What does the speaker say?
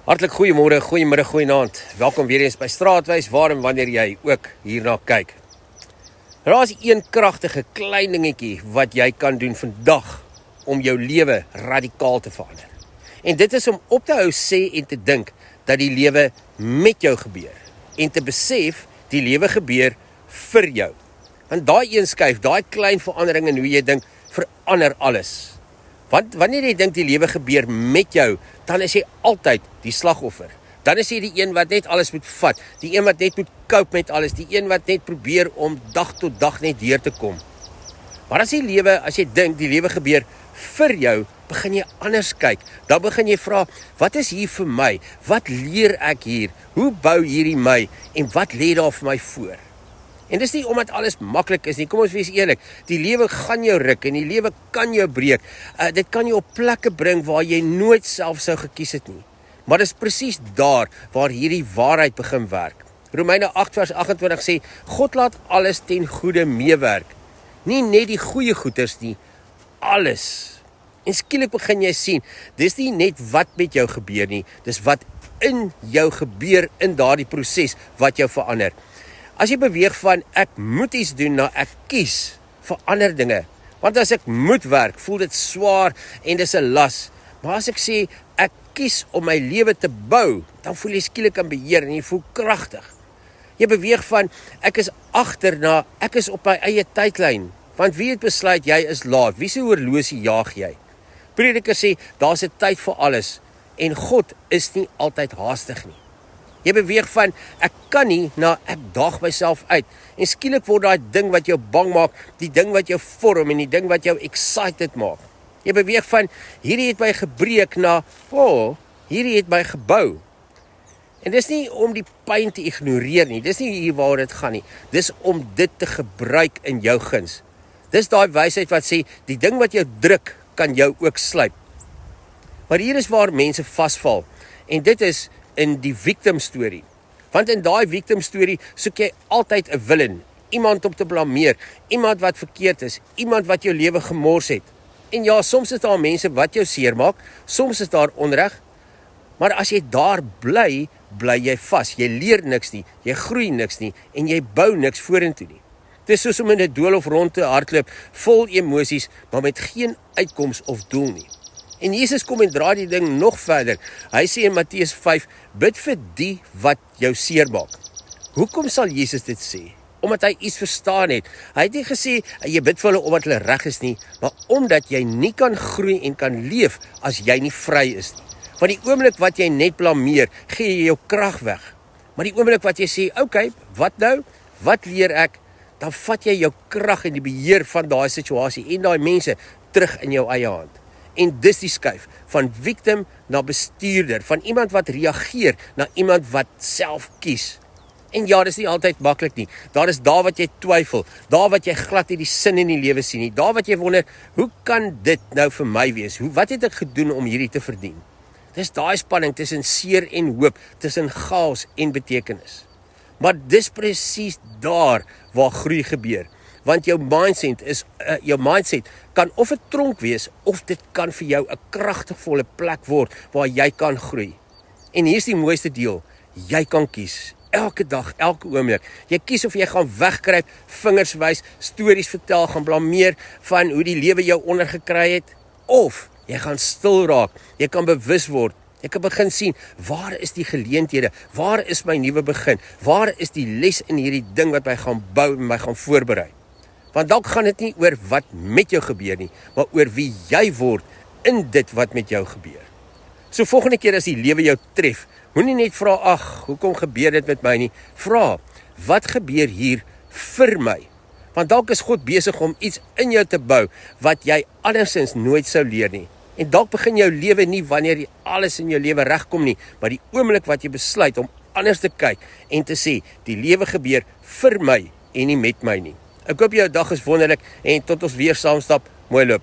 Hartlik goeiemôre, goeiemiddag, goeienaand. Welkom weer eens by Straatwys, waar en wanneer jy ook hierna kyk. Daar is een kragtige klein dingetjie wat jy kan doen vandag om jou lewe radikaal te verander. En dit is om op te hou sê en te dink dat die lewe met jou gebeur. En te besef, die lewe gebeur vir jou. Want daai een skuif, daai klein verandering in hoe jy dink, verander alles. Want wanneer jy dink die lewe gebeur met jou, dan is jy altyd die slagoffer. Dan is jy die een wat net alles moet vat, die een wat net moet cope met alles, die een wat net probeer om dag tot dag net deur te kom. Maar as jy dink die lewe gebeur vir jou, begin jy anders kyk. Dan begin jy vra, wat is hier vir my? Wat leer ek hier? Hoe bou hierdie my? En wat lê daar vir my voor? En dis nie omdat alles maklik is nie, kom ons wees eerlik, die lewe gaan jou ruk en die lewe kan jou breek. Dit kan jou op plekke bring waar jy nooit self sou gekies het nie. Maar dis presies daar waar hierdie waarheid begin werk. Romeine 8 vers 28 sê, God laat alles ten goeie meewerk. Nie net die goeie goeders nie, alles. En skielik begin jy sien, dis nie net wat met jou gebeur nie, dis wat in jou gebeur in daardie proses wat jou verander. As jy beweeg van ek moet iets doen na ek kies vir ander dinge. Want as ek moet werk, voel dit swaar en dis 'n las. Maar as ek sê ek kies om my lewe te bou, dan voel jy skielik in beheer en jy voel kragtig. Jy beweeg van ek is agter na ek is op my eie tydlyn. Want wie het besluit jy is laat? Wie se horlosie jaag jy? Prediker sê daar's 'n tyd vir alles en God is nie altyd haastig nie. Jy beweeg van, ek kan nie, na ek daag myself uit. En skielik word daai ding wat jou bang maak, die ding wat jou vorm en die ding wat jou excited maak. Jy beweeg van, hierdie het my gebreek na, hierdie het my gebou. En dis nie om die pyn te ignoreer nie, dis nie hier waar dit gaan nie. Dis om dit te gebruik in jou guns. Dis daai wysheid wat sê, die ding wat jou druk, kan jou ook slyp. Maar hier is waar mense vasval. En dit is in die victim story. Want in daai victim story soek jy altyd 'n villain, iemand om te blameer, iemand wat verkeerd is, iemand wat jou lewe gemors het. En ja, soms is daar mense wat jou seermaak, soms is daar onreg, maar as jy daar bly jy vas. Jy leer niks nie, jy groei niks nie en jy bou niks vorentoe nie. Dit is soos om in 'n doolhof rond te hardloop, vol emosies, maar met geen uitkoms of doel nie. En Jesus kom en draai die ding nog verder. Hy sê in Matteus 5, bid vir die wat jou seermaak. Hoekom sal Jesus dit sê? Omdat hy iets verstaan het. Hy het nie gesê, jy bid vir hulle omdat hulle reg is nie, maar omdat jy nie kan groei en kan leef as jy nie vry is nie. Want die oomblik wat jy net blameer, gee jy jou krag weg. Maar die oomblik wat jy sê, okay, wat nou? Wat leer ek? Dan vat jy jou krag en die beheer van daai situasie en daai mense terug in jou eie hand. En dis die skuif, van victim na bestuurder, van iemand wat reageer, na iemand wat self kies. En ja, dis nie altyd maklik nie, daar is daar wat jy twyfel, daar wat jy glad nie die sin in die lewe sien nie, daar wat jy wonder, hoe kan dit nou vir my wees, wat het ek gedoen om hierdie te verdien? Dis daai spanning tussen seer en hoop, tussen chaos en betekenis. Maar dis presies daar waar groei gebeur. Want jou mindset kan of 'n tronk wees, of dit kan vir jou 'n kragtigvolle plek word, waar jy kan groei. En hier's die mooiste deel, jy kan kies, elke dag, elke oomblik. Jy kies of jy gaan wegkruip, vingers wys, stories vertel, gaan blameer van hoe die lewe jou ondergekry het, of jy gaan stil raak, jy kan bewus word, jy kan begin sien, waar is die geleenthede, waar is my nuwe begin, waar is die les in hierdie ding wat my gaan bou en my gaan voorberei. Want dalk gaan dit nie oor wat met jou gebeur nie, maar oor wie jy word in dit wat met jou gebeur. So volgende keer as die lewe jou tref, moenie net vra, hoekom gebeur dit met my nie? Vra, wat gebeur hier vir my? Want dalk is God besig om iets in jou te bou, wat jy andersins nooit sou leer nie. En dalk begin jou lewe nie wanneer alles in jou lewe regkom nie, maar die oomblik wat jy besluit om anders te kyk en te sê, die lewe gebeur vir my en nie met my nie. Ek hoop jou dag is wonderlik en tot ons weer saam stap, mooi loop.